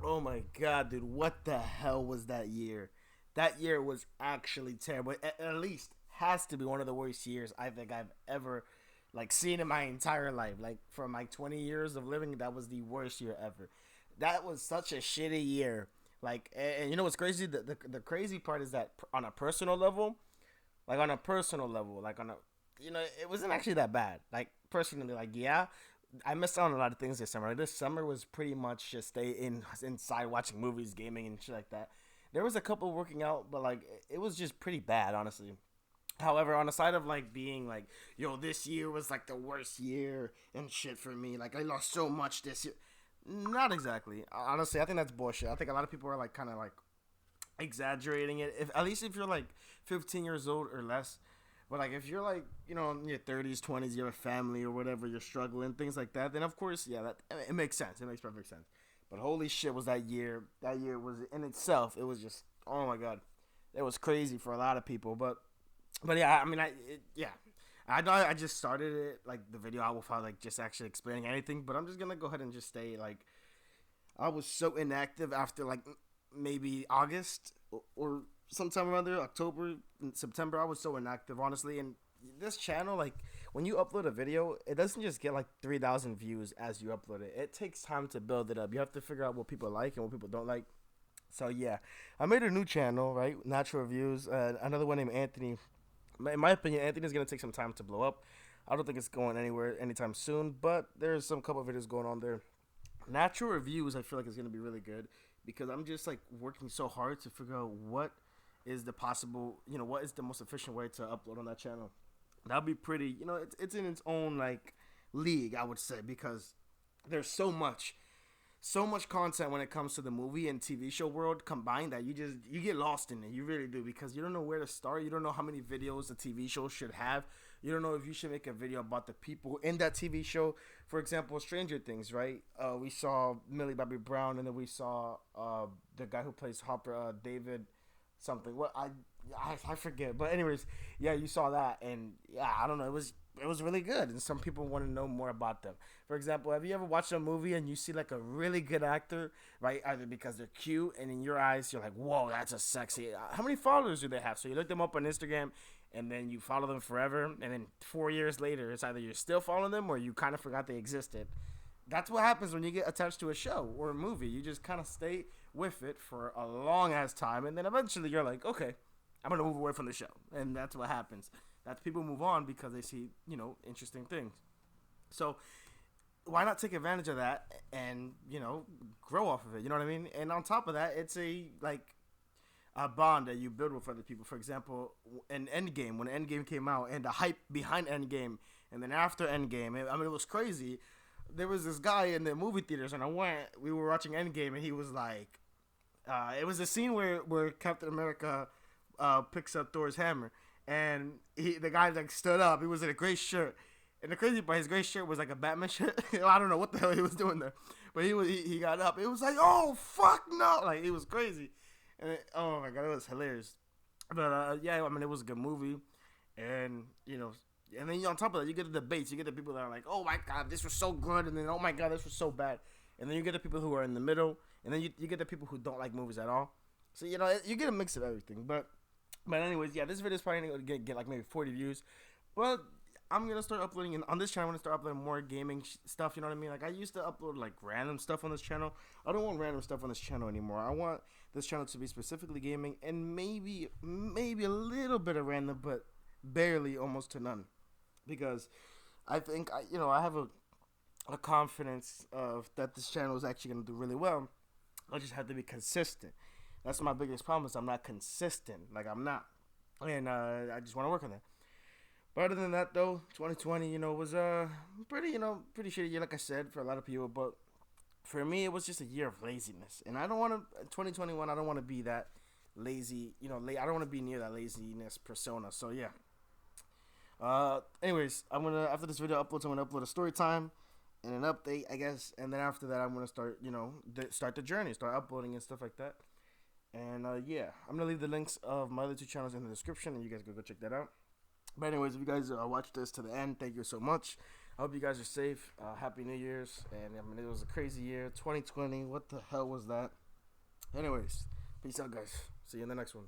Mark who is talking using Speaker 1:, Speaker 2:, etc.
Speaker 1: Oh my god, dude, what the hell was that year? That year was actually terrible. At least has to be one of the worst years I think I've ever seen in my entire life. Like from my 20 years of living, that was the worst year ever. That was such a shitty year. And you know what's crazy? The crazy part is that on a personal level, it wasn't actually that bad. Like personally, yeah, I missed out on a lot of things this summer. Like, this summer was pretty much just inside watching movies, gaming, and shit like that. There was a couple working out, but it was just pretty bad, honestly. However, on the side of being yo, this year was the worst year and shit for me. Like I lost so much this year. Not exactly. Honestly, I think that's bullshit. I think a lot of people are kind of exaggerating it. If at least if you're 15 years old or less, but if you're in your 30s, 20s, you have a family or whatever, you're struggling, things like that, then of course, yeah, that it makes sense. It makes perfect sense. But holy shit, was that year? That year was in itself. It was just oh my god, it was crazy for a lot of people. But yeah, I mean, yeah. I know I just started it the video out without just actually explaining anything, but I'm just gonna go ahead and just say I was so inactive after maybe August or sometime around there, October, September. I was so inactive, honestly. And this channel, when you upload a video, it doesn't just get 3,000 views as you upload it. It takes time to build it up. You have to figure out what people like and what people don't like. So yeah, I made a new channel, right? Natural Reviews. Another one named Anthony. In my opinion, Anthony's gonna take some time to blow up. I don't think it's going anywhere anytime soon, but there's some couple of videos going on there. Natural Reviews, I feel like is gonna be really good because I'm just working so hard to figure out what is the possible, what is the most efficient way to upload on that channel. That'll be pretty, it's in its own league, I would say, because there's so much content when it comes to the movie and TV show world combined that you get lost in it. You really do because you don't know where to start. You don't know how many videos a TV show should have. You don't know if you should make a video about the people in that TV show. For example, Stranger Things, right? We saw Millie Bobby Brown, and then we saw the guy who plays Hopper, David something. I forget. But anyways, yeah, you saw that, and yeah, I don't know. It was really good, and some people want to know more about them. For example, have you ever watched a movie and you see a really good actor, right? Either because they're cute, and in your eyes you're like, whoa, that's a sexy. How many followers do they have? So you look them up on Instagram, and then you follow them forever, and then 4 years later, it's either you're still following them or you kind of forgot they existed. That's what happens when you get attached to a show or a movie. You just kind of stay with it for a long ass time, and then eventually you're like, okay, I'm gonna move away from the show, and that's what happens. That's people move on because they see interesting things. So why not take advantage of that and grow off of it? You know what I mean? And on top of that, it's a bond that you build with other people. For example, in Endgame, when Endgame came out, and the hype behind Endgame, and then after Endgame, it was crazy. There was this guy in the movie theaters, and we were watching Endgame, and he was like, it was a scene where Captain America picks up Thor's hammer, and the guy stood up. He was in a gray shirt, and the crazy part, his gray shirt was a Batman shirt. I don't know what the hell he was doing there, but he got up. It was like, oh fuck no, it was crazy, and oh my god, it was hilarious. But yeah, I mean, it was a good movie, and and then on top of that, you get the debates. You get the people that are like, oh my god, this was so good, and then oh my god, this was so bad, and then you get the people who are in the middle, and then you get the people who don't like movies at all. So you get a mix of everything, but anyways, yeah, this video is probably gonna get maybe 40 views. But I'm gonna start uploading on this channel. I'm gonna start uploading more gaming stuff. You know what I mean? I used to upload random stuff on this channel. I don't want random stuff on this channel anymore. I want this channel to be specifically gaming and maybe a little bit of random, but barely, almost to none. Because I think I have a confidence of that this channel is actually gonna do really well. I just have to be consistent. That's my biggest problem is I'm not consistent. I'm not, and I just want to work on that. But other than that, though, 2020, was pretty shitty year, like I said, for a lot of people. But for me, it was just a year of laziness, and I don't want to. 2021, I don't want to be that lazy. I don't want to be near that laziness persona. So yeah. Anyways, I'm gonna after this video uploads, I'm gonna upload a story time and an update, I guess, and then after that, I'm gonna start, start the journey, start uploading and stuff like that. And yeah, I'm gonna leave the links of my other two channels in the description, and you guys can go check that out. But anyways, if you guys watched this to the end, thank you so much. I hope you guys are safe. Happy New Year's, and I mean it was a crazy year, 2020. What the hell was that? Anyways, peace out, guys. See you in the next one.